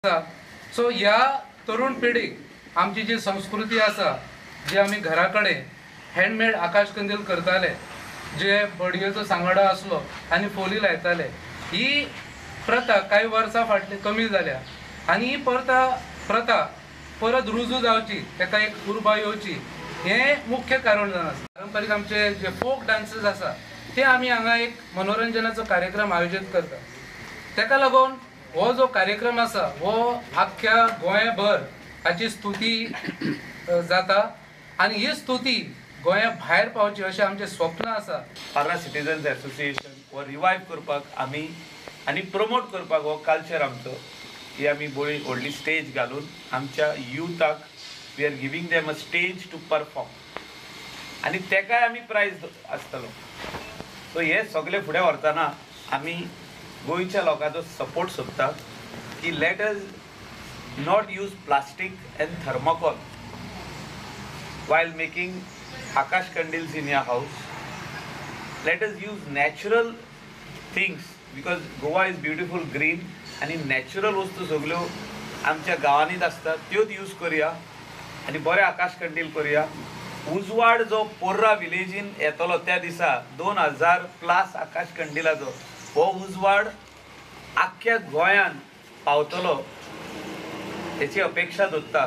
So ह्या तरुण पिढीक आमची जी संस्कृती आसा, जी आमी घरा कडेन हँडमेड आकाश कंदील करताले, जे बडयेचो सांगडो आसलो आनी फोली लायताले, ही प्रथा काही वर्सां फाटली कमी जाल्या आनी ही प्रथा परत रुजू जावची, ताका एक उर्बा येवची, हे मुख्य कारण जावन आसा. पारंपारीक आमचे जे फोक डान्सेस आसा ते आमी हांगा एक मनोरंजनाचो कार्यक्रम आयोजीत करता. ताका लागून हो जो कार्यक्रम आसा हो आख्ख्या गोंयभर हाची स्तुती जाता आनी ही स्तुती गोंया भायर पावची अशें आमचें स्वप्न आसा. पार्रा सिटीजन्स एसोसिएशन हो रिवायव करपाक आमी आनी प्रमोट करपाक हो कल्चर आमचो ही आमी बरी व्हडली स्टेज घालून आमच्या युथाक we are giving them a stage to perform आनी तेकाय आमी प्रायज आसतलो. सो हे सगळे फुडें व्हरतना आमी गोंयच्या लोकांचो सपोर्ट सोदता की let us not use plastic end thermocol while making Akash candles in your house. Let us use natural things because Goa is beautiful green आणि नॅचरल वस्तू सगळ्यो आमच्या गांवांनीच असतात त्योच यूज करूया आणि बरे आकाश कंदील करूया. उजवाड जो पोर्रा विलेजीन येतलो त्या दिसा 2000+ आकाश कंदिलाचो हो उजवाड आख्ख्या गोंयान पावतलो हेची अपेक्षा दवरता.